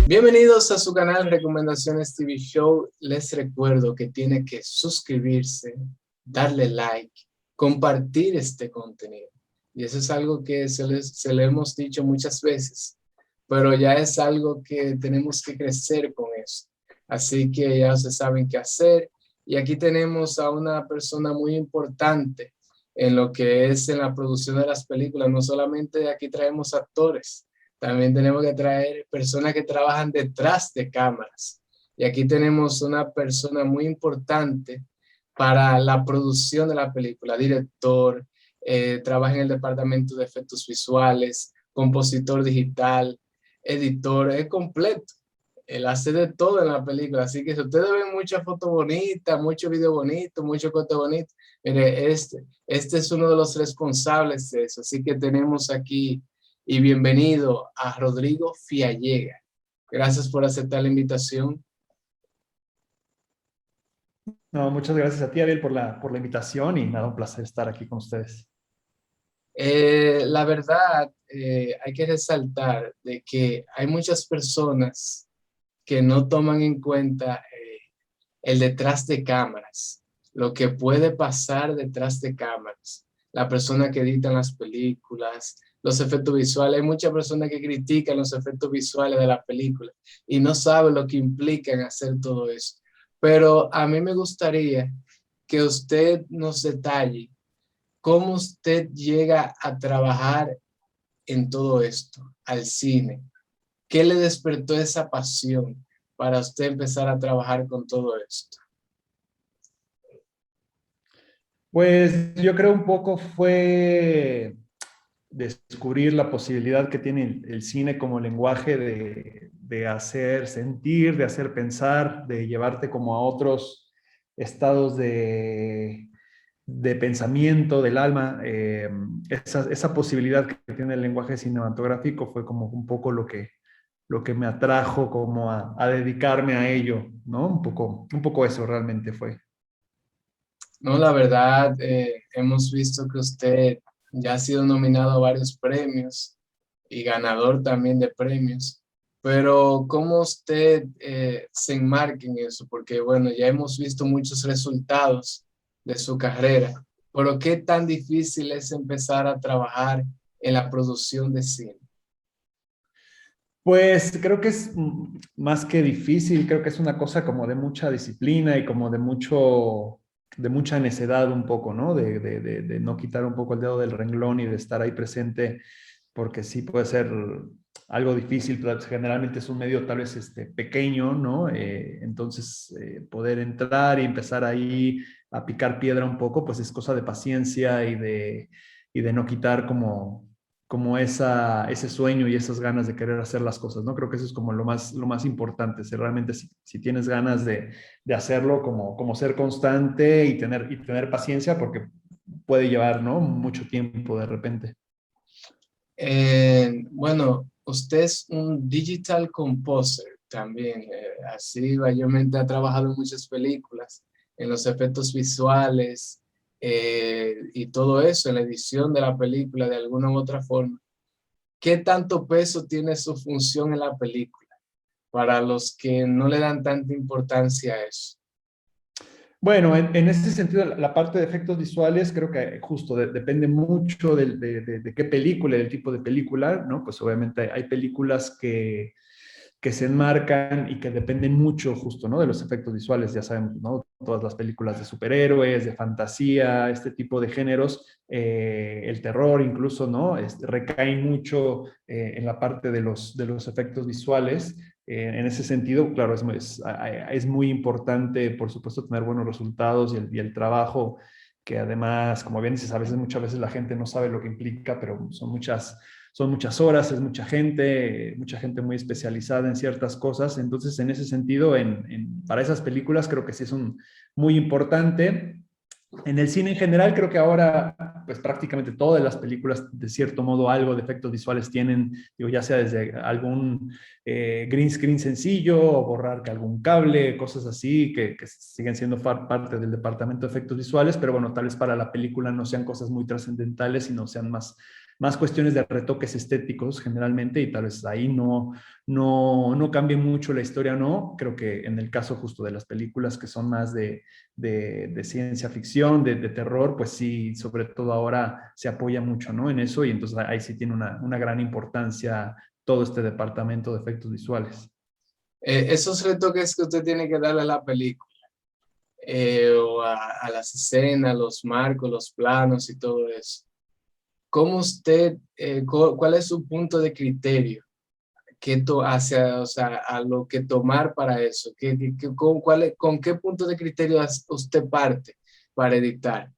Bienvenidos a su canal Recomendaciones TV Show. Les recuerdo que tiene que suscribirse, darle like, compartir este contenido. Y eso es algo que se le hemos dicho muchas veces, pero ya es algo que tenemos que crecer con eso. Así que ya se saben qué hacer. Y aquí tenemos a una persona muy importante en lo que es en la producción de las películas. No solamente aquí traemos actores, también tenemos que traer personas que trabajan detrás de cámaras. Y aquí tenemos una persona muy importante para la producción de la película, director, trabaja en el departamento de efectos visuales, compositor digital, editor, es completo. Él hace de todo en la película, así que si ustedes ven muchas fotos bonitas, mucho video bonito, mucho corte bonito, mire, este es uno de los responsables de eso. Así que tenemos aquí y bienvenido a Rodrigo Fiallega. Gracias por aceptar la invitación. No, muchas gracias a ti, Ariel, por la invitación y nada, un placer estar aquí con ustedes. La verdad, hay que resaltar de que hay muchas personas que no toman en cuenta el detrás de cámaras, lo que puede pasar detrás de cámaras, la persona que edita las películas, los efectos visuales. Hay muchas personas que critican los efectos visuales de la película y no saben lo que implica en hacer todo eso. Pero a mí me gustaría que usted nos detalle cómo usted llega a trabajar en todo esto, al cine. ¿Qué le despertó esa pasión para usted empezar a trabajar con todo esto? Pues yo creo un poco fue descubrir la posibilidad que tiene el cine como lenguaje de hacer sentir, de hacer pensar, de llevarte como a otros estados de pensamiento del alma. Esa posibilidad que tiene el lenguaje cinematográfico fue como un poco lo que me atrajo como a dedicarme a ello, ¿no? Un poco eso realmente fue. No, la verdad, hemos visto que usted ya ha sido nominado a varios premios y ganador también de premios, pero ¿cómo usted se enmarca en eso? Porque bueno, ya hemos visto muchos resultados de su carrera, pero ¿qué tan difícil es empezar a trabajar en la producción de cine? Pues creo que es más que difícil, creo que es una cosa como de mucha disciplina y como de mucha necedad un poco, ¿no? De no quitar un poco el dedo del renglón y de estar ahí presente, porque sí puede ser algo difícil, pero generalmente es un medio tal vez pequeño, ¿no? Entonces, poder entrar y empezar ahí a picar piedra un poco, pues es cosa de paciencia y de no quitar como ese sueño y esas ganas de querer hacer las cosas, ¿no? Creo que eso es como lo más importante, si realmente si tienes ganas de hacerlo, como ser constante y tener paciencia, porque puede llevar, ¿no? Mucho tiempo de repente. Bueno, usted es un digital composer también, así mayormente ha trabajado en muchas películas, en los efectos visuales y todo eso, en la edición de la película de alguna u otra forma. ¿Qué tanto peso tiene su función en la película para los que no le dan tanta importancia a eso? Bueno, en ese sentido, la parte de efectos visuales creo que justo depende mucho de qué película, del tipo de película, ¿no? Pues obviamente hay películas que se enmarcan y que dependen mucho justo, ¿no? De los efectos visuales, ya sabemos, ¿no? Todas las películas de superhéroes, de fantasía, este tipo de géneros, el terror incluso, ¿no? Recaen mucho en la parte de los efectos visuales. En ese sentido, claro, es muy importante, por supuesto, tener buenos resultados y el trabajo que además, como bien dices, a veces, muchas veces la gente no sabe lo que implica, pero son muchas horas, es mucha gente muy especializada en ciertas cosas. Entonces, en ese sentido, para esas películas creo que sí es muy importante. En el cine en general, creo que ahora, pues prácticamente todas las películas, de cierto modo, algo de efectos visuales tienen, digo, ya sea desde algún green screen sencillo, o borrar que algún cable, cosas así, que siguen siendo parte del departamento de efectos visuales, pero bueno, tal vez para la película no sean cosas muy trascendentales, sino sean más cuestiones de retoques estéticos generalmente, y tal vez ahí no cambie mucho la historia, no. Creo que en el caso justo de las películas que son más de ciencia ficción, de terror, pues sí, sobre todo ahora se apoya mucho, ¿no? En eso, y entonces ahí sí tiene una gran importancia todo este departamento de efectos visuales. Esos retoques que usted tiene que darle a la película, o a las escenas, los marcos, los planos y todo eso. ¿Cómo usted, cuál es su punto de criterio hacia, o sea, a lo que tomar para eso? ¿Con qué punto de criterio usted parte para editar?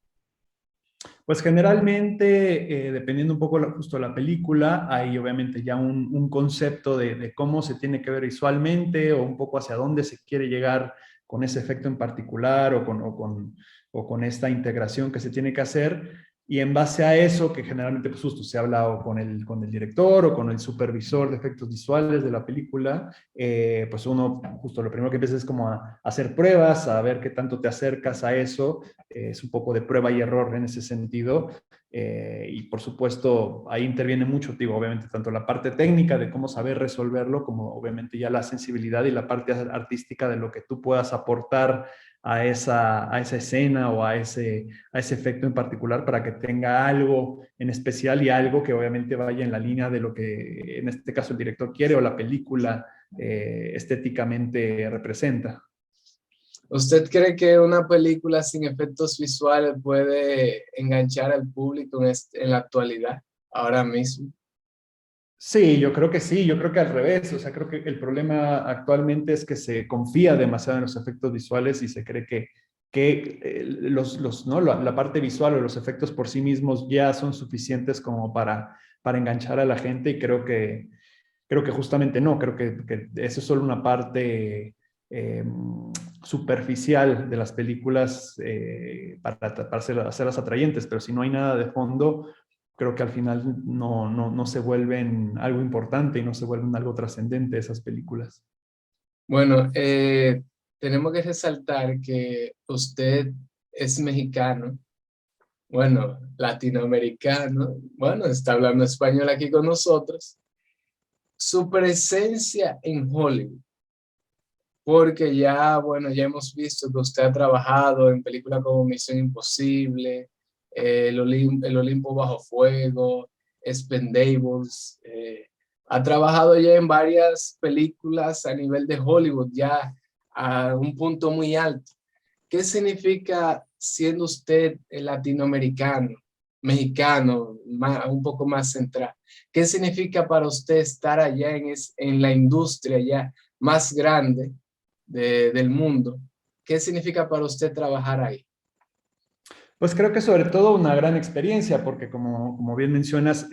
Pues generalmente, dependiendo un poco justo la película, hay obviamente ya un concepto de cómo se tiene que ver visualmente o un poco hacia dónde se quiere llegar con ese efecto en particular o con esta integración que se tiene que hacer. Y en base a eso, que generalmente pues justo se habla o con el director o con el supervisor de efectos visuales de la película, pues uno justo lo primero que empieza es como a hacer pruebas, a ver qué tanto te acercas a eso, es un poco de prueba y error en ese sentido. Y por supuesto, ahí interviene mucho, digo, obviamente, tanto la parte técnica de cómo saber resolverlo, como obviamente ya la sensibilidad y la parte artística de lo que tú puedas aportar a esa escena o a ese efecto en particular para que tenga algo en especial y algo que obviamente vaya en la línea de lo que en este caso el director quiere o la película estéticamente representa. ¿Usted cree que una película sin efectos visuales puede enganchar al público en la actualidad, ahora mismo? Sí, yo creo que sí, yo creo que al revés, o sea, creo que el problema actualmente es que se confía demasiado en los efectos visuales y se cree que ¿no? la parte visual o los efectos por sí mismos ya son suficientes como para enganchar a la gente, y creo que justamente no, creo que eso es solo una parte eh, superficial de las películas para hacerlas atrayentes, pero si no hay nada de fondo, creo que al final no se vuelven algo importante y no se vuelven algo trascendente esas películas. Bueno, tenemos que resaltar que usted es mexicano, bueno, latinoamericano, bueno, está hablando español aquí con nosotros. Su presencia en Hollywood, porque ya, bueno, ya hemos visto que usted ha trabajado en películas como Misión Imposible, el Olimpo Bajo Fuego, Expendables, ha trabajado ya en varias películas a nivel de Hollywood, ya a un punto muy alto. ¿Qué significa siendo usted latinoamericano, mexicano, un poco más central? ¿Qué significa para usted estar allá en la industria ya más grande del mundo? ¿Qué significa para usted trabajar ahí? Pues creo que sobre todo una gran experiencia, porque como bien mencionas,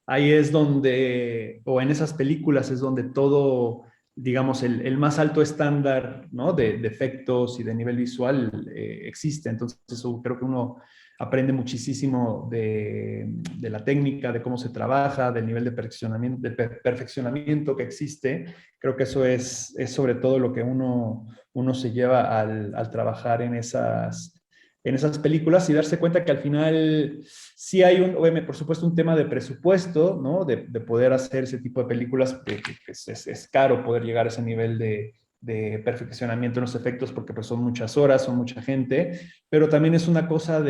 ahí es donde, o en esas películas es donde todo, digamos, el más alto estándar, ¿no? de efectos y de nivel visual existe. Entonces, eso creo que uno aprende muchísimo de la técnica, de cómo se trabaja, del nivel de perfeccionamiento que existe. Creo que eso es sobre todo lo que uno se lleva al trabajar en esas películas, y darse cuenta que al final sí hay obviamente, por supuesto, un tema de presupuesto, ¿no? De poder hacer ese tipo de películas, que es caro poder llegar a ese nivel de perfeccionamiento en los efectos, porque pues son muchas horas, son mucha gente, pero también es una cosa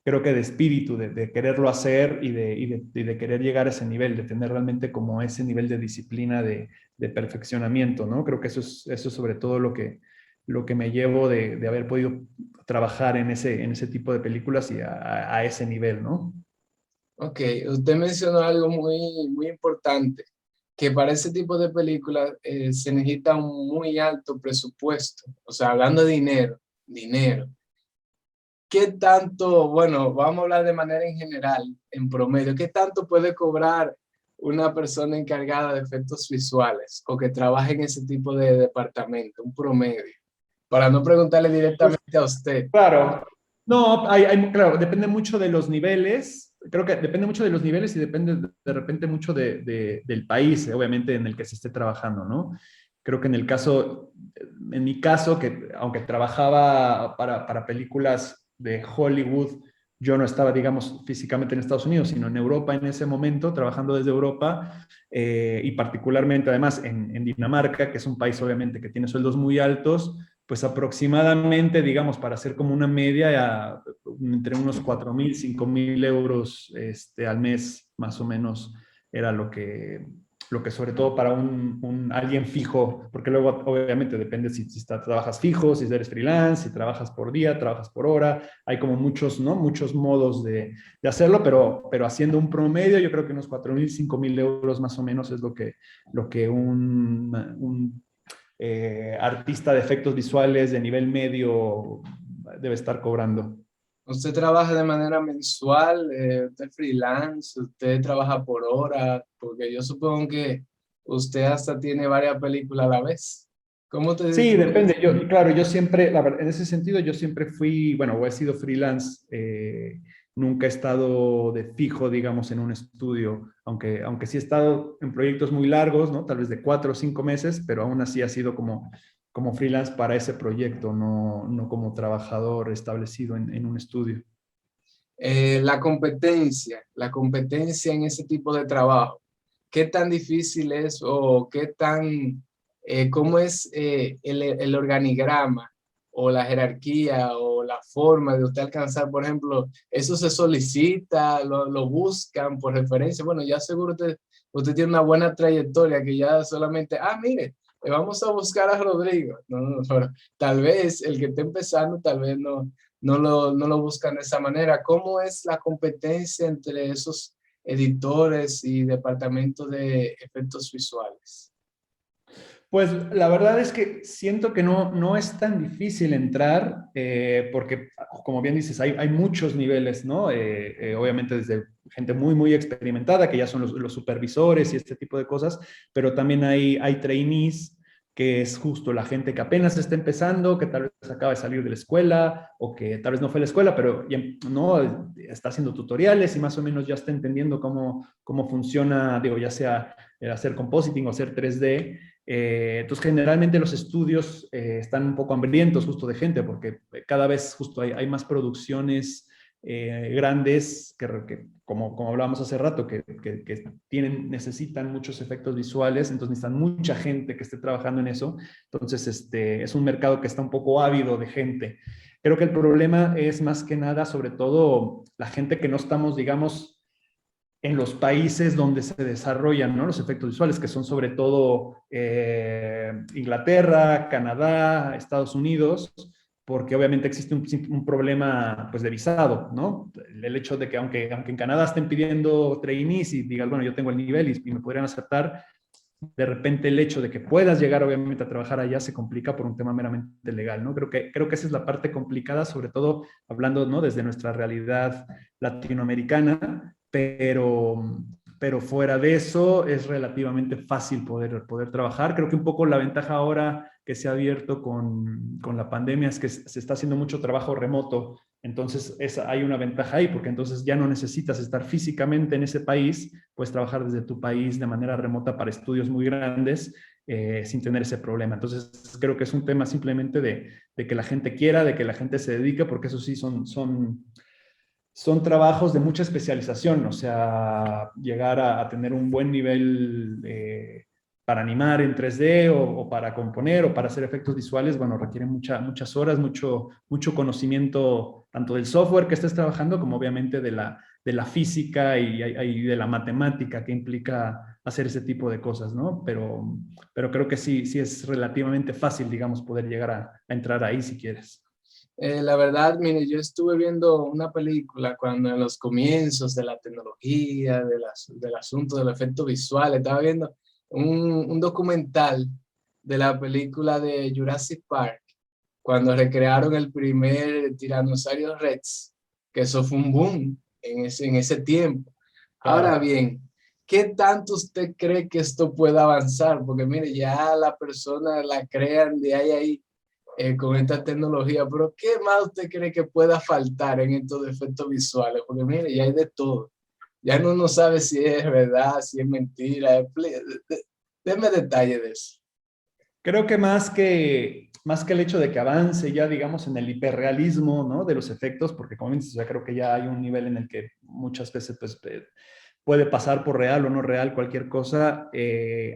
creo que de espíritu, de quererlo hacer y de querer llegar a ese nivel, de tener realmente como ese nivel de disciplina de perfeccionamiento, ¿no? Creo que eso es sobre todo lo que me llevo de haber podido trabajar en ese tipo de películas y a ese nivel, ¿no? Ok, usted mencionó algo muy, muy importante, que para ese tipo de películas se necesita un muy alto presupuesto. O sea, hablando de dinero, dinero. ¿Qué tanto, bueno, vamos a hablar de manera en general, en promedio, qué tanto puede cobrar una persona encargada de efectos visuales o que trabaje en ese tipo de departamento, un promedio? para no preguntarle directamente a usted. Claro, no, claro, depende mucho de los niveles, creo que depende mucho de los niveles y depende de repente mucho del país, obviamente, en el que se esté trabajando, ¿no? Creo que en mi caso, que aunque trabajaba para películas de Hollywood, yo no estaba, digamos, físicamente en Estados Unidos, sino en Europa en ese momento, trabajando desde Europa, y particularmente además en Dinamarca, que es un país obviamente que tiene sueldos muy altos, pues aproximadamente, digamos, para hacer como una media, entre unos 4.000, 5.000 euros al mes, más o menos, era lo que sobre todo para alguien fijo, porque luego obviamente depende si trabajas fijo, si eres freelance, si trabajas por día, trabajas por hora, hay como muchos, ¿no? Muchos modos de hacerlo, pero haciendo un promedio, yo creo que unos 4.000, 5.000 euros más o menos es lo que un artista de efectos visuales de nivel medio debe estar cobrando. ¿Usted trabaja de manera mensual? ¿Usted es freelance? ¿Usted trabaja por hora? Porque yo supongo que usted hasta tiene varias películas a la vez. ¿Cómo te Sí, distribuyes? depende. Claro, yo siempre, en ese sentido, yo siempre fui, bueno, o he sido freelance, nunca he estado de fijo, digamos, en un estudio, aunque sí he estado en proyectos muy largos, ¿no? Tal vez de 4 o 5 meses, pero aún así ha sido como freelance para ese proyecto, no como trabajador establecido en un estudio. La competencia en ese tipo de trabajo, ¿qué tan difícil es o cómo es el organigrama o la jerarquía o la forma de usted alcanzar, por ejemplo, eso se solicita, lo buscan por referencia? Bueno, ya seguro usted tiene una buena trayectoria que ya solamente, mire, vamos a buscar a Rodrigo. No, no, pero tal vez el que esté empezando, tal vez no lo buscan de esa manera. ¿Cómo es la competencia entre esos editores y departamentos de efectos visuales? Pues la verdad es que siento que no es tan difícil entrar, porque como bien dices, hay muchos niveles, ¿no? Obviamente desde gente muy, muy experimentada, que ya son los supervisores y este tipo de cosas, pero también hay trainees, que es justo la gente que apenas está empezando, que tal vez acaba de salir de la escuela o que tal vez no fue a la escuela, pero ya, no está haciendo tutoriales y más o menos ya está entendiendo cómo funciona, digo, ya sea hacer compositing o hacer 3D. Entonces, generalmente los estudios están un poco hambrientos justo de gente, porque cada vez justo hay más producciones grandes que como hablábamos hace rato, que necesitan muchos efectos visuales, entonces necesitan mucha gente que esté trabajando en eso. Entonces, es un mercado que está un poco ávido de gente. Creo que el problema es más que nada, sobre todo, la gente que no estamos, digamos, en los países donde se desarrollan, ¿no? Los efectos visuales, que son sobre todo Inglaterra, Canadá, Estados Unidos, porque obviamente existe un problema pues, de visado, ¿no? El hecho de que aunque en Canadá estén pidiendo trainees y digas, bueno, yo tengo el nivel y me podrían aceptar, de repente el hecho de que puedas llegar obviamente a trabajar allá se complica por un tema meramente legal, ¿no? Creo que esa es la parte complicada, sobre todo hablando, ¿no? Desde nuestra realidad latinoamericana, pero fuera de eso es relativamente fácil poder trabajar. Creo que un poco la ventaja ahora que se ha abierto con la pandemia es que se está haciendo mucho trabajo remoto, entonces hay una ventaja ahí, porque entonces ya no necesitas estar físicamente en ese país, puedes trabajar desde tu país de manera remota para estudios muy grandes, sin tener ese problema. Entonces creo que es un tema simplemente de que la gente quiera, de que la gente se dedique, porque eso sí son trabajos de mucha especialización, o sea, llegar a tener un buen nivel para animar en 3D o para componer o para hacer efectos visuales, bueno, requiere muchas horas, mucho conocimiento tanto del software que estés trabajando como obviamente de la física y de la matemática que implica hacer ese tipo de cosas, ¿no? Pero creo que sí es relativamente fácil, digamos, poder llegar a entrar ahí si quieres. La verdad, mire, yo estuve viendo una película cuando en los comienzos de la tecnología, del asunto del efecto visual, estaba viendo un documental de la película de Jurassic Park, cuando recrearon el primer tiranosaurio Rex, que eso fue un boom en ese tiempo. Ahora Claro. bien, ¿qué tanto usted cree que esto pueda avanzar? Porque mire, ya la persona la crean de ahí a ahí. con esta tecnología, pero ¿qué más usted cree que pueda faltar en estos efectos visuales? Porque mire, ya hay de todo. Ya uno no sabe si es verdad, si es mentira. Deme detalle de eso. Creo que más que el hecho de que avance ya, digamos, en el hiperrealismo, ¿no? De los efectos, porque como dices, ya creo que ya hay un nivel en el que muchas veces, pues, puede pasar por real o no real cualquier cosa.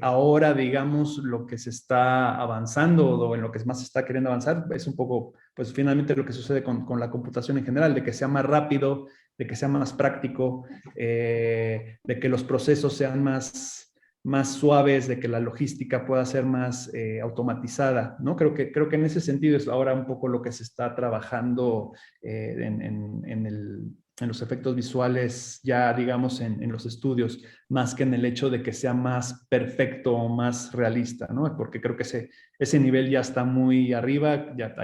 Ahora, digamos, lo que se está avanzando o en lo que más se está queriendo avanzar es un poco, pues finalmente lo que sucede con la computación en general, de que sea más rápido, de que sea más práctico, de que los procesos sean más suaves, de que la logística pueda ser más automatizada, ¿no? Creo que en ese sentido es ahora un poco lo que se está trabajando en los efectos visuales, ya digamos en los estudios, más que en el hecho de que sea más perfecto o más realista, ¿no? Porque creo que ese nivel ya está muy arriba, ya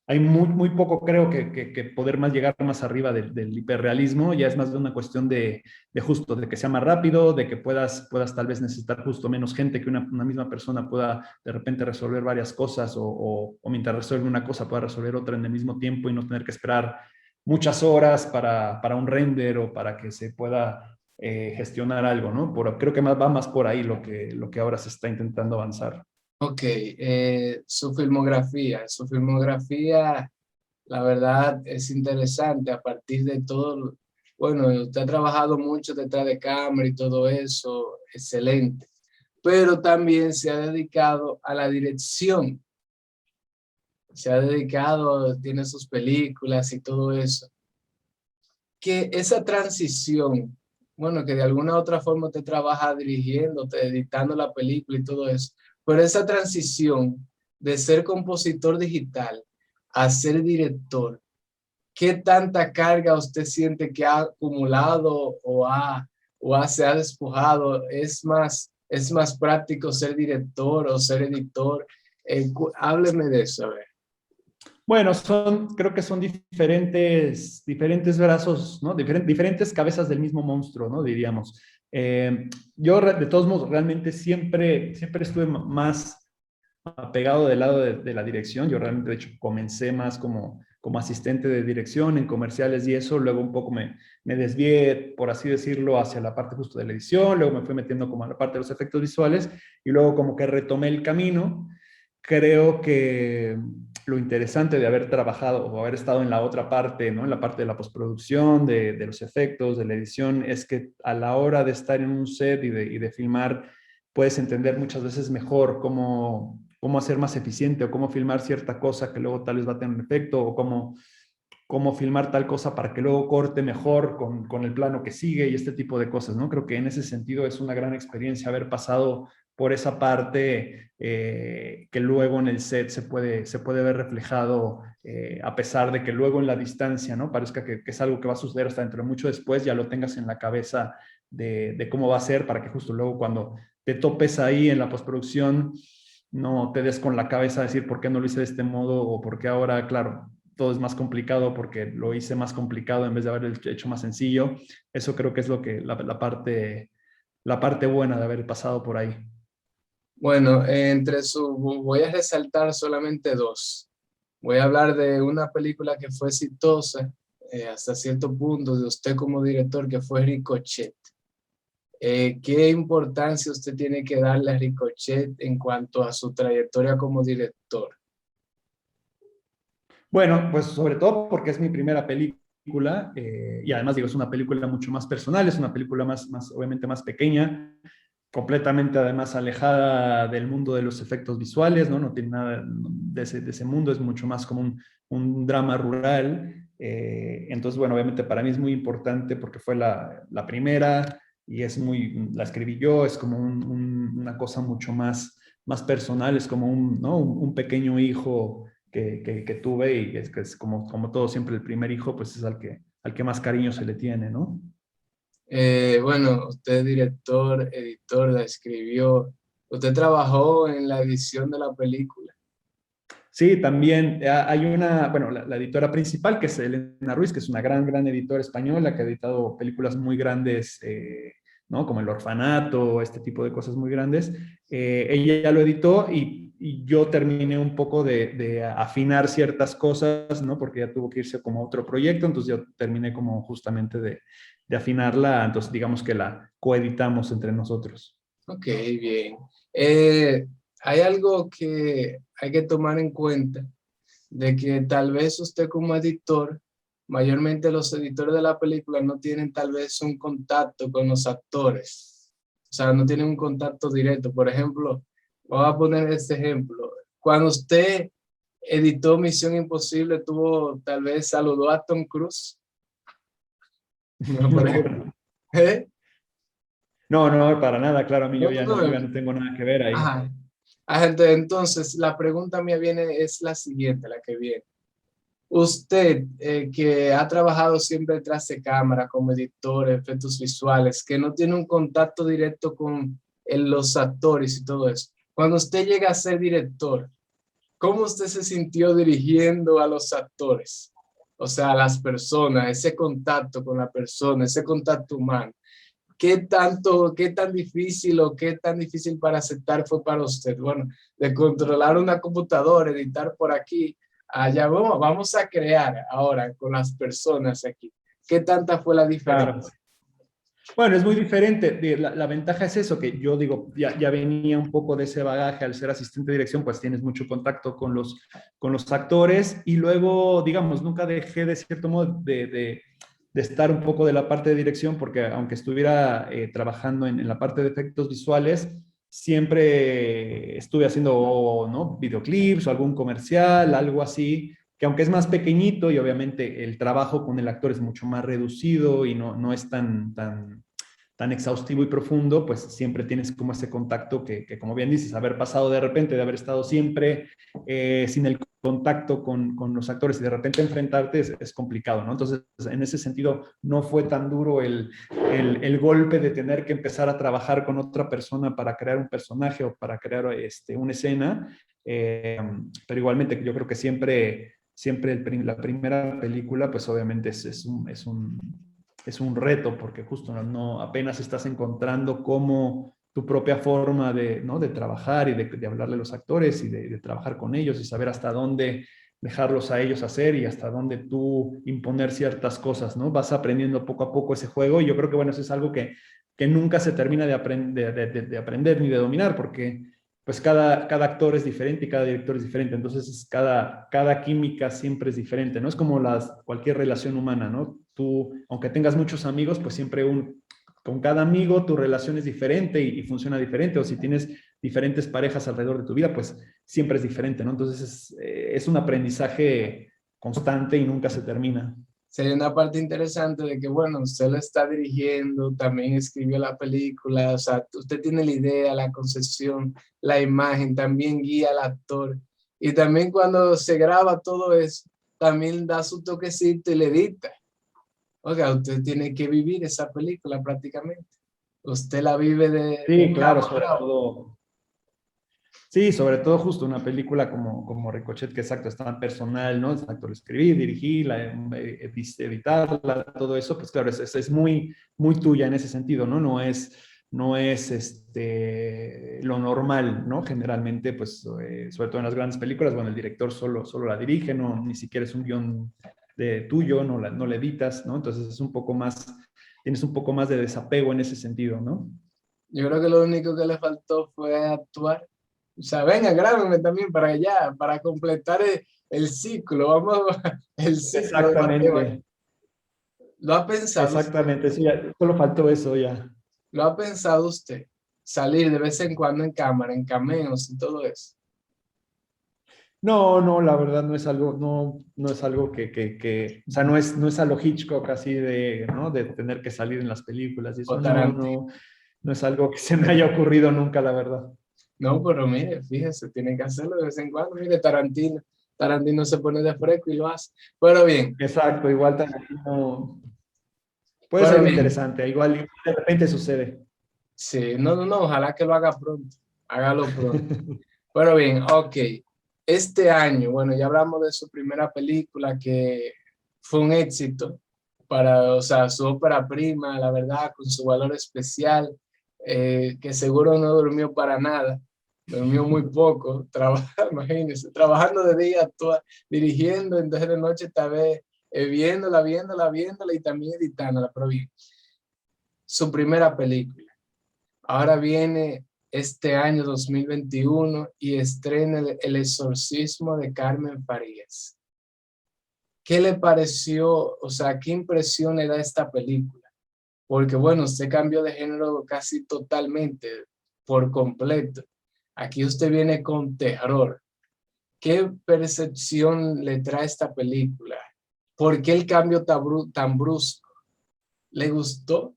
hay muy poco, creo que poder más llegar más arriba del hiperrealismo, ya es más de una cuestión de justo, de que sea más rápido, de que puedas tal vez necesitar justo menos gente, que una misma persona pueda de repente resolver varias cosas o mientras resuelve una cosa pueda resolver otra en el mismo tiempo y no tener que esperar muchas horas para un render o para que se pueda gestionar algo, ¿no? Creo que va más por ahí lo que ahora se está intentando avanzar. Ok, su filmografía, la verdad es interesante a partir de todo. Bueno, usted ha trabajado mucho detrás de cámara y todo eso, excelente, pero también se ha dedicado a la dirección, se ha dedicado, tiene sus películas y todo eso. Que esa transición, bueno, que de alguna u otra forma te trabaja dirigiendo, te editando la película y todo eso, pero esa transición de ser compositor digital a ser director, ¿qué tanta carga usted siente que ha acumulado se ha despojado? Es más práctico ser director o ser editor? Hábleme de eso, a ver. Bueno, creo que son diferentes brazos, ¿no? Diferentes cabezas del mismo monstruo, ¿no? Diríamos. Yo, de todos modos, realmente siempre estuve más apegado del lado de la dirección. Yo realmente, de hecho, comencé más como asistente de dirección en comerciales y eso. Luego un poco me desvié, por así decirlo, hacia la parte justo de la edición. Luego me fui metiendo como a la parte de los efectos visuales y luego como que retomé el camino. Creo que lo interesante de haber trabajado o haber estado en la otra parte, ¿no? En la parte de la postproducción, de los efectos, de la edición, es que a la hora de estar en un set y de filmar, puedes entender muchas veces mejor cómo hacer más eficiente o cómo filmar cierta cosa que luego tal vez va a tener un efecto o cómo filmar tal cosa para que luego corte mejor con el plano que sigue y este tipo de cosas, ¿no? Creo que en ese sentido es una gran experiencia haber pasado por esa parte que luego en el set se puede ver reflejado, a pesar de que luego en la distancia, ¿no? Parezca que es algo que va a suceder hasta dentro de mucho después, ya lo tengas en la cabeza de cómo va a ser para que justo luego cuando te topes ahí en la postproducción, no te des con la cabeza a decir por qué no lo hice de este modo o por qué ahora, claro, todo es más complicado porque lo hice más complicado en vez de haber hecho más sencillo. Eso creo que es lo que la parte buena de haber pasado por ahí. Bueno, voy a resaltar solamente dos. Voy a hablar de una película que fue exitosa hasta cierto punto, de usted como director, que fue Ricochet. ¿Qué importancia usted tiene que darle a Ricochet en cuanto a su trayectoria como director? Bueno, pues sobre todo porque es mi primera película y además digo, es una película mucho más personal, es una película obviamente más pequeña, completamente además alejada del mundo de los efectos visuales, ¿no? No tiene nada de ese mundo, es mucho más como un drama rural. Entonces, bueno, obviamente para mí es muy importante porque fue la primera y la escribí yo, es como una cosa mucho más personal, es como ¿no? un pequeño hijo que tuve y es que es como todo siempre el primer hijo, pues es al que más cariño se le tiene, ¿no? Bueno, usted es director, editor, la escribió. Usted trabajó en la edición de la película. Sí, también hay bueno, la editora principal, que es Elena Ruiz, que es una gran editora española que ha editado películas muy grandes ¿no? Como El Orfanato, este tipo de cosas muy grandes. Ella ya lo editó y yo terminé un poco de afinar ciertas cosas, ¿no? Porque ya tuvo que irse como a otro proyecto, entonces yo terminé como justamente de afinarla, entonces digamos que la coeditamos entre nosotros. Ok, bien. Hay algo que hay que tomar en cuenta, de que tal vez usted como editor, mayormente los editores de la película no tienen tal vez un contacto con los actores, o sea, no tienen un contacto directo. Por ejemplo, voy a poner este ejemplo. Cuando usted editó Misión Imposible, tuvo, tal vez saludó a Tom Cruise, por ejemplo. No, ¿Eh? no, no, para nada, claro, a mí No, yo no, ya no tengo nada que ver ahí. ajá. Entonces, la pregunta mía viene, es la siguiente, la que viene. Usted, que ha trabajado siempre detrás de cámara como editor, efectos visuales, que no tiene un contacto directo con los actores y todo eso. Cuando usted llega a ser director, ¿cómo usted se sintió dirigiendo a los actores? O sea, a las personas, ese contacto con la persona, ese contacto humano. ¿Qué tanto, qué tan difícil o qué tan difícil para aceptar fue para usted? Bueno, de controlar una computadora, editar por aquí, allá vamos a crear ahora con las personas aquí. ¿Qué tanta fue la Claro. diferencia? Bueno, es muy diferente. La ventaja es eso, que yo digo, ya venía un poco de ese bagaje al ser asistente de dirección, pues tienes mucho contacto con los actores y luego, digamos, nunca dejé de cierto modo de estar un poco de la parte de dirección, porque aunque estuviera trabajando en la parte de efectos visuales, siempre estuve haciendo, ¿no? Videoclips o algún comercial, algo así que aunque es más pequeñito y obviamente el trabajo con el actor es mucho más reducido y no es tan exhaustivo y profundo, pues siempre tienes como ese contacto que, como bien dices, haber pasado de repente, de haber estado siempre sin el contacto con los actores y de repente enfrentarte es complicado, ¿no? Entonces, en ese sentido, no fue tan duro el golpe de tener que empezar a trabajar con otra persona para crear un personaje o para crear una escena, pero igualmente yo creo que siempre la primera película, pues obviamente es un reto, porque justo no apenas estás encontrando cómo tu propia forma de, ¿no? de trabajar y de hablarle a los actores y de trabajar con ellos y saber hasta dónde dejarlos a ellos hacer y hasta dónde tú imponer ciertas cosas, ¿no? Vas aprendiendo poco a poco ese juego y yo creo que, bueno, eso es algo que nunca se termina de aprender ni de dominar, porque pues cada actor es diferente y cada director es diferente, entonces cada química siempre es diferente, ¿no? Es como cualquier relación humana, ¿no? Tú, aunque tengas muchos amigos, pues siempre con cada amigo tu relación es diferente y funciona diferente, o si tienes diferentes parejas alrededor de tu vida, pues siempre es diferente, ¿no? Entonces es un aprendizaje constante y nunca se termina. Sería una parte interesante de que, bueno, usted lo está dirigiendo, también escribió la película, o sea, usted tiene la idea, la concepción, la imagen, también guía al actor. Y también cuando se graba todo eso, también da su toquecito y le edita. Oiga, usted tiene que vivir esa película prácticamente. Usted la vive de Sí, claro, cabo a rabo. sí, sobre todo justo una película como Ricochet, que exacto, es tan personal, ¿no? Exacto, lo escribí, dirigí, editarla, todo eso, pues claro, es muy, muy tuya en ese sentido, ¿no? No es lo normal, ¿no? Generalmente, pues, sobre todo en las grandes películas, bueno, el director solo la dirige, no, ni siquiera es un guión tuyo, no la editas, ¿no? Entonces es un poco más, tienes un poco más de desapego en ese sentido, ¿no? Yo creo que lo único que le faltó fue actuar. O sea, venga, grábenme también para allá, para completar el ciclo. Vamos, el ciclo de Mateo. Exactamente. ¿Lo ha pensado usted? Exactamente, sí, solo faltó eso ya. ¿Lo ha pensado usted? Salir de vez en cuando en cámara, en cameos y todo eso. No, no, la verdad no es algo o sea, no es a lo Hitchcock así de, ¿no? De tener que salir en las películas y O eso, Tarantino. no es algo que se me haya ocurrido nunca, la verdad. No, pero mire, fíjese, tiene que hacerlo de vez en cuando. Mire, Tarantino. Tarantino se pone de fresco y lo hace. Pero bien, Exacto, igual Tarantino puede pero ser bien. interesante, igual de repente sucede. Sí, no, no, no, ojalá que lo haga pronto. Hágalo pronto. Pero bien, ok. Este año, bueno, ya hablamos de su primera película que fue un éxito. para, o sea, su ópera prima, la verdad, con su valor especial, que seguro no durmió para nada, durmió muy poco, imagínense, trabajando de día, dirigiendo, entonces de noche tal vez viéndola y también editándola, pero bien, su primera película. Ahora viene este año 2021 y estrena El exorcismo de Carmen Farías. ¿Qué le pareció? O sea, ¿qué impresión le da esta película? Porque bueno, usted cambió de género casi totalmente, por completo. Aquí usted viene con terror. ¿Qué percepción le trae esta película? ¿Por qué el cambio tan brusco? ¿Le gustó?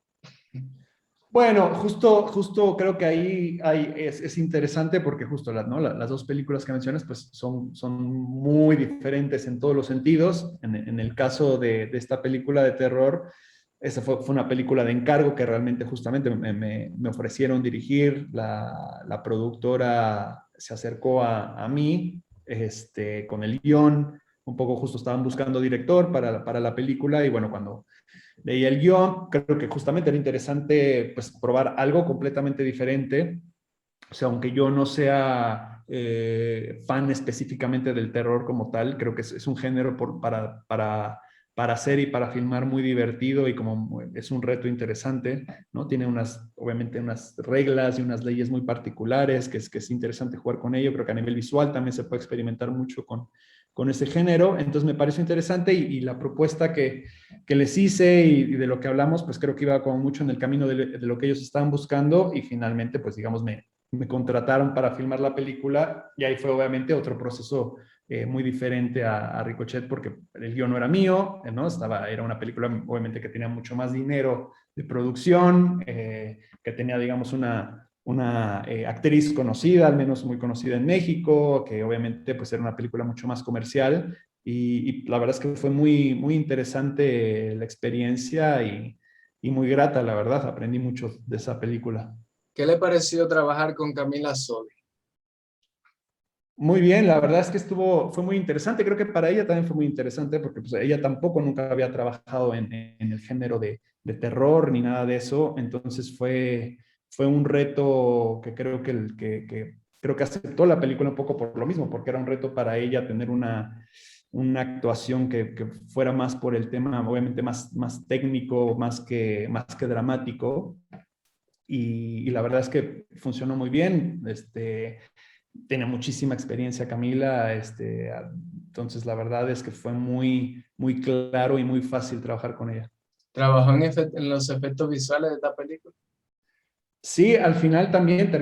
Bueno, justo creo que ahí es interesante porque justo ¿no? Las dos películas que mencionas pues son muy diferentes en todos los sentidos. En el caso de esta película de terror, esa fue una película de encargo que realmente justamente me ofrecieron dirigir. La productora se acercó a mí con el guión, un poco justo estaban buscando director para la película y bueno, cuando leí el guión, creo que justamente era interesante pues probar algo completamente diferente. O sea, aunque yo no sea fan específicamente del terror como tal, creo que es un género para hacer y para filmar muy divertido y como es un reto interesante, ¿no? Tiene obviamente unas reglas y unas leyes muy particulares que es interesante jugar con ello. Creo que a nivel visual también se puede experimentar mucho con ese género. Entonces me pareció interesante y la propuesta que les hice y de lo que hablamos, pues creo que iba como mucho en el camino de lo que ellos estaban buscando y finalmente, pues digamos, me contrataron para filmar la película y ahí fue obviamente otro proceso muy diferente a Ricochet porque el guión no era mío, ¿no? Era una película obviamente que tenía mucho más dinero de producción, que tenía digamos una actriz conocida, al menos muy conocida en México, que obviamente pues era una película mucho más comercial y la verdad es que fue muy interesante la experiencia y muy grata, la verdad, aprendí mucho de esa película. ¿Qué le pareció trabajar con Camila Sodi? Muy bien, la verdad es que fue muy interesante. Creo que para ella también fue muy interesante porque pues, ella tampoco nunca había trabajado en el género de terror ni nada de eso. Entonces fue un reto que creo creo que aceptó la película un poco por lo mismo, porque era un reto para ella tener una actuación que fuera más por el tema, obviamente más técnico, más que dramático. Y la verdad es que funcionó muy bien. Tiene muchísima experiencia Camila, entonces la verdad es que fue muy claro y muy fácil trabajar con ella. ¿Trabajó en los efectos visuales de esta película? Sí, al final también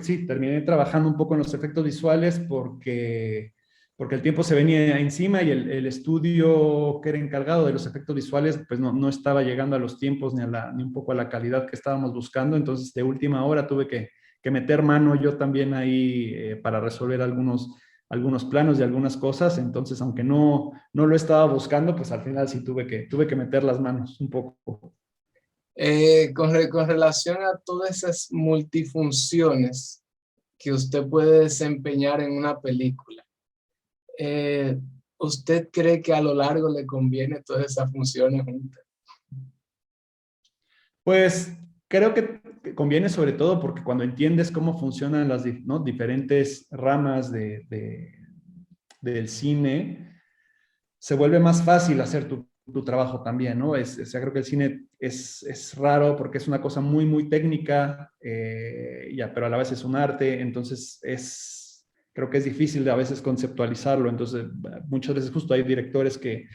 sí, terminé trabajando un poco en los efectos visuales porque el tiempo se venía encima y el estudio que era encargado de los efectos visuales pues no estaba llegando a los tiempos ni un poco a la calidad que estábamos buscando, entonces de última hora tuve que meter mano yo también ahí para resolver algunos planos y algunas cosas, entonces aunque no lo estaba buscando, pues al final sí tuve que meter las manos un poco. Con relación a todas esas multifunciones que usted puede desempeñar en una película, eh, ¿usted cree que a lo largo le conviene todas esas funciones juntas? Pues creo que conviene sobre todo porque cuando entiendes cómo funcionan las ¿no? diferentes ramas del cine, se vuelve más fácil hacer tu trabajo también, ¿no? O sea, creo que el cine es raro porque es una cosa muy técnica, pero a la vez es un arte, entonces creo que es difícil de a veces conceptualizarlo, entonces muchas veces justo hay directores que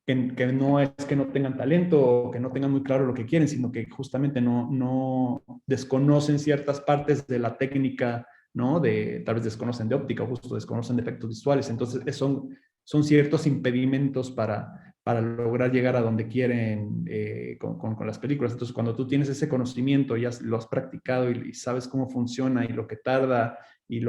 no es que no tengan talento o que no tengan muy claro lo que quieren, sino que justamente no desconocen ciertas partes de la técnica, ¿no? Tal vez desconocen de óptica o justo desconocen de efectos visuales. Entonces, son ciertos impedimentos para lograr llegar a donde quieren con las películas. Entonces, cuando tú tienes ese conocimiento, ya lo has practicado y sabes cómo funciona y lo que tarda y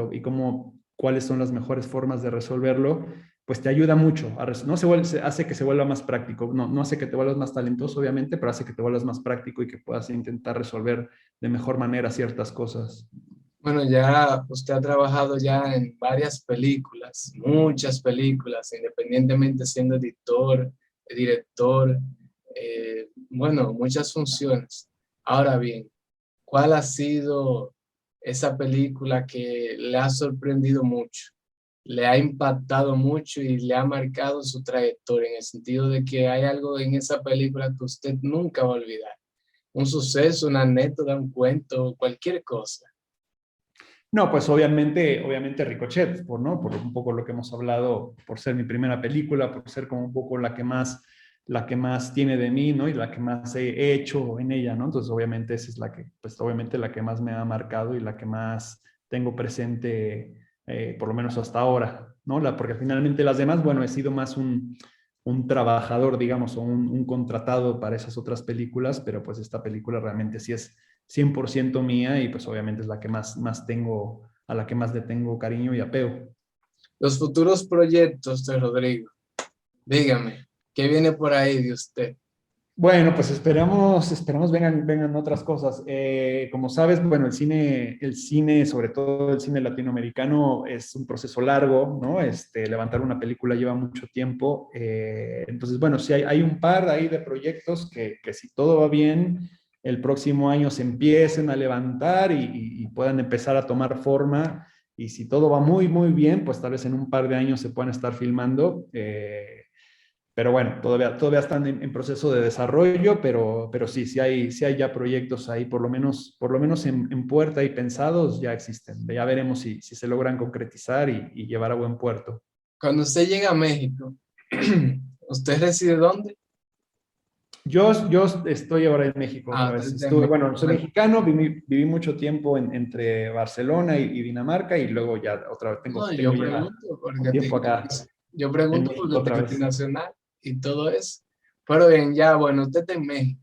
cuáles son las mejores formas de resolverlo, pues te ayuda mucho. No hace que se vuelva más práctico, no hace que te vuelvas más talentoso, obviamente, pero hace que te vuelvas más práctico y que puedas intentar resolver de mejor manera ciertas cosas. Bueno, ya usted ha trabajado ya en varias películas, muchas películas, independientemente siendo editor, director. bueno, muchas funciones. Ahora bien, ¿cuál ha sido esa película que le ha sorprendido mucho, le ha impactado mucho y le ha marcado su trayectoria en el sentido de que hay algo en esa película que usted nunca va a olvidar? Un suceso, una anécdota, un cuento, cualquier cosa. No, pues obviamente Ricochet, ¿no? Por un poco lo que hemos hablado, por ser mi primera película, por ser como un poco la que más tiene de mí, ¿no? Y la que más he hecho en ella, ¿no? Entonces, obviamente esa es la que, pues obviamente la que más me ha marcado y la que más tengo presente, por lo menos hasta ahora, ¿no? Porque finalmente las demás, bueno, he sido más un trabajador, digamos, o un contratado para esas otras películas, pero pues esta película realmente sí es 100% mía y pues obviamente es la que más tengo, a la que más le tengo cariño y apego. Los futuros proyectos de Rodrigo, dígame, ¿qué viene por ahí de usted? Bueno, pues esperamos vengan otras cosas. Como sabes, bueno, el cine, sobre todo el cine latinoamericano, es un proceso largo, ¿no? Levantar una película lleva mucho tiempo. Entonces, bueno, sí hay un par ahí de proyectos que si todo va bien, el próximo año se empiecen a levantar y puedan empezar a tomar forma. Y si todo va muy bien, pues tal vez en un par de años se puedan estar filmando. Pero bueno, todavía están en proceso de desarrollo, pero sí hay ya proyectos ahí, por lo menos en puerta y pensados ya existen. Ya veremos si se logran concretizar y llevar a buen puerto. Cuando usted llega a México, ¿usted reside dónde? Yo estoy ahora en México Ah, otra usted vez. está en México. Bueno, soy Bueno, mexicano, viví mucho tiempo entre Barcelona y Dinamarca y luego ya otra vez no, tengo ya un tiempo acá Yo en pregunto porque México usted otra es vez. internacional y todo eso. Pero bien, ya, bueno, usted está en México.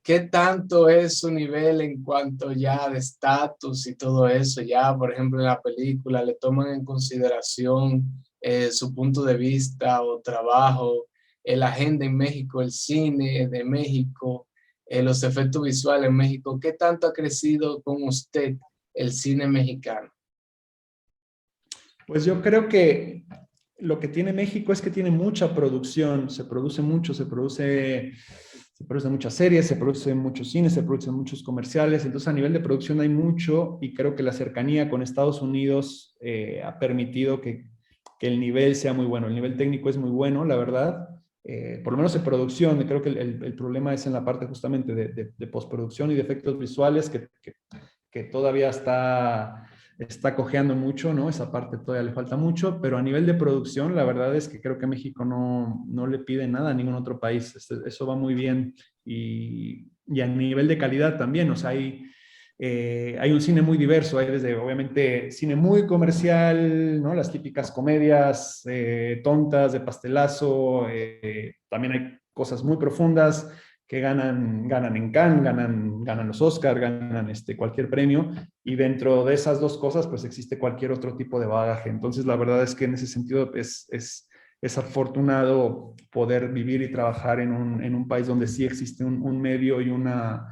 ¿Qué tanto es su nivel en cuanto ya de estatus y todo eso? Ya, por ejemplo, en la película le toman en consideración su punto de vista o trabajo, la agenda en México, el cine de México, los efectos visuales en México. ¿Qué tanto ha crecido con usted el cine mexicano? Pues yo creo que lo que tiene México es que tiene mucha producción, se produce mucho, se producen muchas series, se producen muchos cines, se producen muchos comerciales, entonces a nivel de producción hay mucho y creo que la cercanía con Estados Unidos ha permitido que el nivel sea muy bueno, el nivel técnico es muy bueno, la verdad. Por lo menos en producción, creo que el problema es en la parte justamente de postproducción y de efectos visuales que todavía está cojeando mucho, ¿no? Esa parte todavía le falta mucho, pero a nivel de producción, la verdad es que creo que México no le pide nada a ningún otro país. Eso va muy bien. Y a nivel de calidad también, o sea, hay un cine muy diverso, hay desde obviamente cine muy comercial, ¿no? Las típicas comedias tontas de pastelazo, también hay cosas muy profundas que ganan en Cannes, ganan los Oscars, ganan cualquier premio, y dentro de esas dos cosas, pues existe cualquier otro tipo de bagaje. Entonces, la verdad es que en ese sentido es afortunado poder vivir y trabajar en un país donde sí existe un medio y una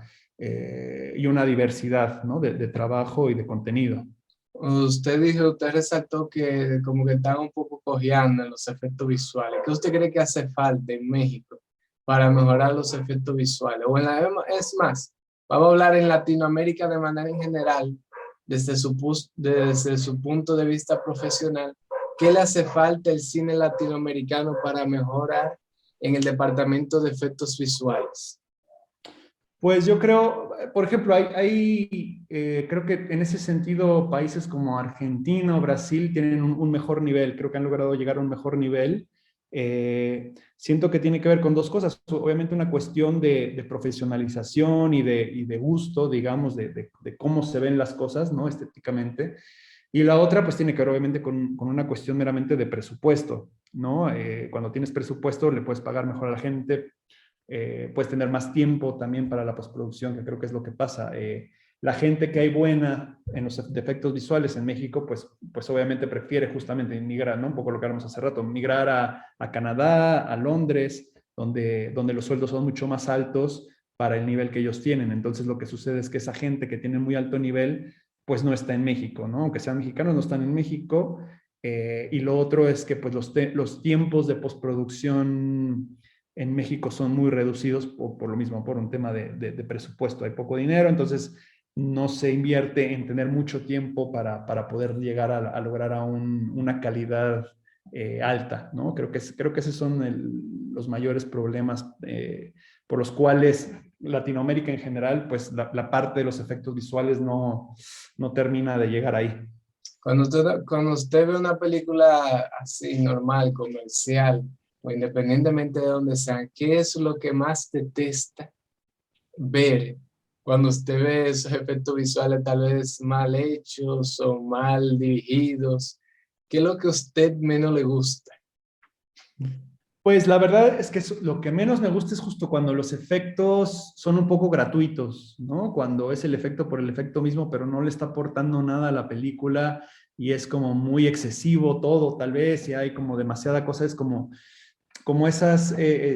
diversidad, ¿no? de trabajo y de contenido. Usted resaltó que como que están un poco cojeando en los efectos visuales. ¿Qué usted cree que hace falta en México para mejorar los efectos visuales? O es más, vamos a hablar en Latinoamérica de manera en general, desde su punto de vista profesional. ¿Qué le hace falta al cine latinoamericano para mejorar en el departamento de efectos visuales? Pues yo creo, por ejemplo, creo que en ese sentido países como Argentina o Brasil tienen un mejor nivel, creo que han logrado llegar a un mejor nivel. Siento que tiene que ver con dos cosas, obviamente una cuestión de profesionalización y de gusto, digamos, de cómo se ven las cosas, ¿no? Estéticamente. Y la otra, pues tiene que ver obviamente con una cuestión meramente de presupuesto, ¿no? Cuando tienes presupuesto, le puedes pagar mejor a la gente, puedes tener más tiempo también para la postproducción, que creo que es lo que pasa. La gente que hay buena en los efectos visuales en México, pues obviamente prefiere justamente migrar, ¿no? Un poco lo que hablamos hace rato, migrar a Canadá, a Londres, donde los sueldos son mucho más altos para el nivel que ellos tienen. Entonces lo que sucede es que esa gente que tiene muy alto nivel, pues no está en México, ¿no? Aunque sean mexicanos, no están en México. Y lo otro es que pues los tiempos de postproducción en México son muy reducidos por lo mismo, por un tema de presupuesto. Hay poco dinero, entonces no se invierte en tener mucho tiempo para poder llegar a lograr una calidad alta, ¿no? Creo que esos son los mayores problemas por los cuales Latinoamérica en general, pues la parte de los efectos visuales no termina de llegar ahí. Cuando usted ve una película así, normal, comercial, o independientemente de donde sea, ¿qué es lo que más detesta ver cuando usted ve esos efectos visuales tal vez mal hechos o mal dirigidos? ¿Qué es lo que a usted menos le gusta? Pues la verdad es que lo que menos me gusta es justo cuando los efectos son un poco gratuitos, ¿no? Cuando es el efecto por el efecto mismo, pero no le está aportando nada a la película y es como muy excesivo todo, tal vez, y hay como demasiada cosa, es como esas,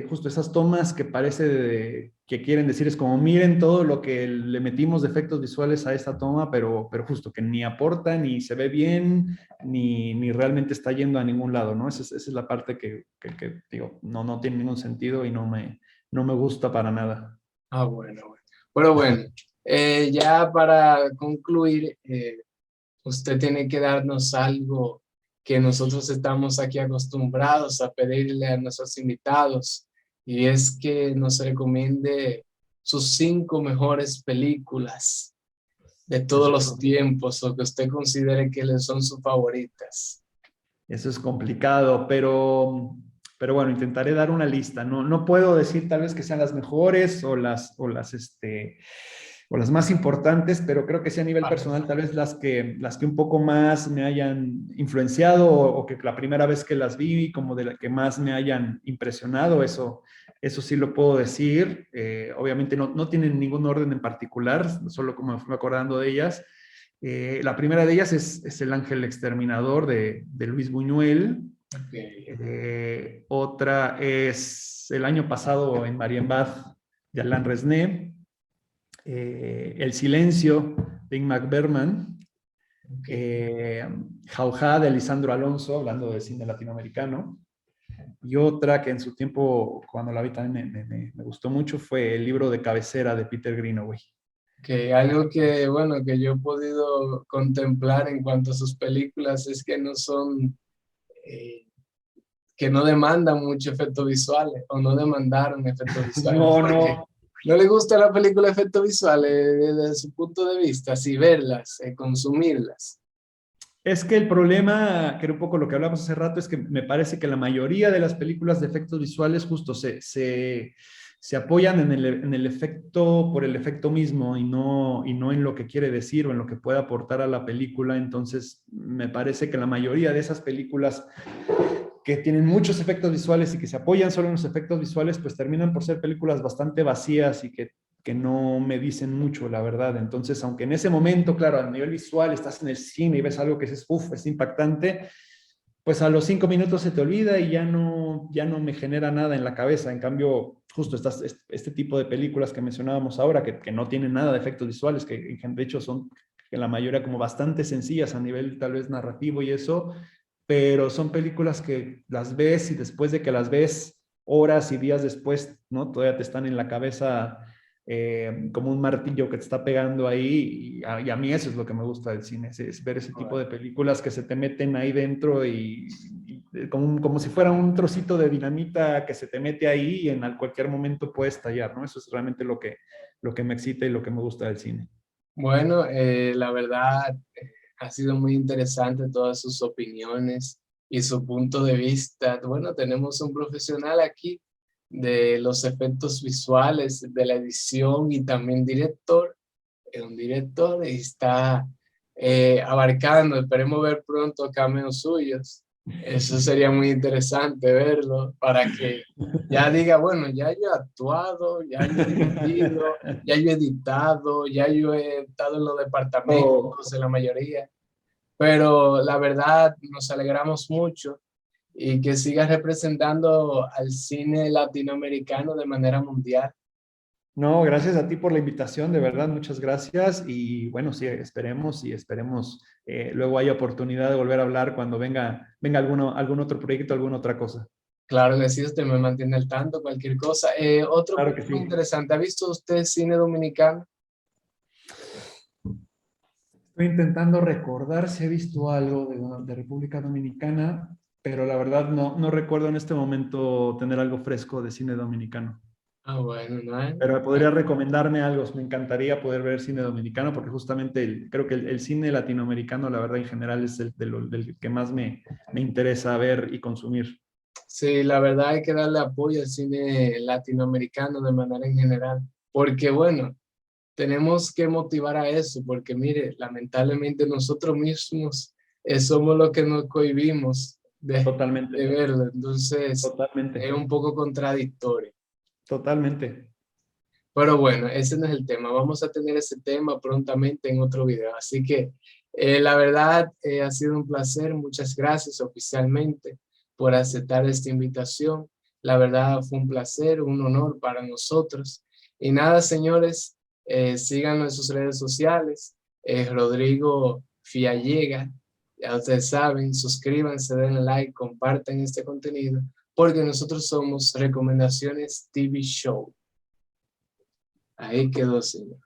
justo esas tomas que parece que quieren decir, es como miren todo lo que le metimos de efectos visuales a esta toma, pero justo que ni aporta, ni se ve bien, ni realmente está yendo a ningún lado, ¿no? Esa es la parte que digo, no tiene ningún sentido y no me gusta para nada. Ah, bueno, bueno. Pero bueno, ya para concluir, usted tiene que darnos algo que nosotros estamos aquí acostumbrados a pedirle a nuestros invitados, y es que nos recomiende sus 5 mejores películas de todos Eso es, los tiempos o que usted considere que le son sus favoritas. eso es complicado, pero bueno, intentaré dar una lista. No puedo decir tal vez que sean las mejores o las más importantes, pero creo que sí a nivel Ah, personal, tal vez las que un poco más me hayan influenciado o que la primera vez que las vi, como de la que más me hayan impresionado, eso sí lo puedo decir. Obviamente no tienen ningún orden en particular, solo como me fui acordando de ellas. La primera de ellas es El Ángel Exterminador de Luis Buñuel. ok. Otra es el año pasado en Marienbad de Alain Resnais. El Silencio de Ingmar Bergman. Ok. Jauja de Lisandro Alonso, hablando de cine latinoamericano. Y otra que en su tiempo, cuando la vi también me gustó mucho, fue el libro de cabecera de Peter Greenaway. Que algo que, bueno, que yo he podido contemplar en cuanto a sus películas es que no son, eh, que no demandan mucho efectos visuales o no demandaron efectos visuales. No, Porque no, no le gusta la película de efectos visuales desde su punto de vista, así verlas, consumirlas. es que el problema, que era un poco lo que hablamos hace rato, es que me parece que la mayoría de las películas de efectos visuales justo se apoyan en el efecto por el efecto mismo y no en lo que quiere decir o en lo que puede aportar a la película. Entonces, me parece que la mayoría de esas películas que tienen muchos efectos visuales y que se apoyan solo en los efectos visuales, pues terminan por ser películas bastante vacías y que no me dicen mucho, la verdad. Entonces, aunque en ese momento, claro, a nivel visual estás en el cine y ves algo que dices, uff, es impactante, pues a los 5 minutos se te olvida y ya no me genera nada en la cabeza. En cambio, justo este tipo de películas que mencionábamos ahora, que no tienen nada de efectos visuales, que de hecho son en la mayoría como bastante sencillas a nivel tal vez narrativo y eso, pero son películas que las ves y después de que las ves horas y días después, ¿no? Todavía te están en la cabeza como un martillo que te está pegando ahí y a mí eso es lo que me gusta del cine, es ver ese tipo de películas que se te meten ahí dentro y como si fuera un trocito de dinamita que se te mete ahí y en cualquier momento puede estallar, ¿no? Eso es realmente lo que me excita y lo que me gusta del cine. Bueno, la verdad, ha sido muy interesante todas sus opiniones y su punto de vista. Bueno, tenemos un profesional aquí de los efectos visuales, de la edición y también director, un director y está abarcando, esperemos ver pronto cameos suyos. Eso sería muy interesante verlo para que ya diga, bueno, ya yo he actuado, ya yo he dirigido, ya yo he editado, ya yo he estado en los Oh, departamentos, en la mayoría, pero la verdad nos alegramos mucho y que siga representando al cine latinoamericano de manera mundial. no, gracias a ti por la invitación, de verdad, muchas gracias. Y bueno, sí, esperemos luego haya oportunidad de volver a hablar cuando venga algún otro proyecto, alguna otra cosa. Claro que sí, usted me mantiene al tanto, cualquier cosa. Otro Claro que punto sí. interesante, ¿ha visto usted cine dominicano? Estoy intentando recordar si he visto algo de República Dominicana, pero la verdad no recuerdo en este momento tener algo fresco de cine dominicano. Ah, bueno, no hay. Pero podría recomendarme algo. Me encantaría poder ver cine dominicano porque justamente creo que el cine latinoamericano, la verdad, en general es del que más me interesa ver y consumir. Sí, la verdad hay que darle apoyo al cine latinoamericano de manera en general, porque bueno, tenemos que motivar a eso, porque mire, lamentablemente nosotros mismos somos los que nos cohibimos de Totalmente, verlo, entonces es totalmente, un poco contradictorio. totalmente. Pero bueno, ese no es el tema. Vamos a tener ese tema prontamente en otro video. Así que la verdad ha sido un placer. Muchas gracias oficialmente por aceptar esta invitación. La verdad fue un placer, un honor para nosotros. Y nada, señores, síganos en sus redes sociales. Rodrigo Fiallega, ya ustedes saben, suscríbanse, den like, compartan este contenido, porque nosotros somos Recomendaciones TV Show. Ahí quedó, señor.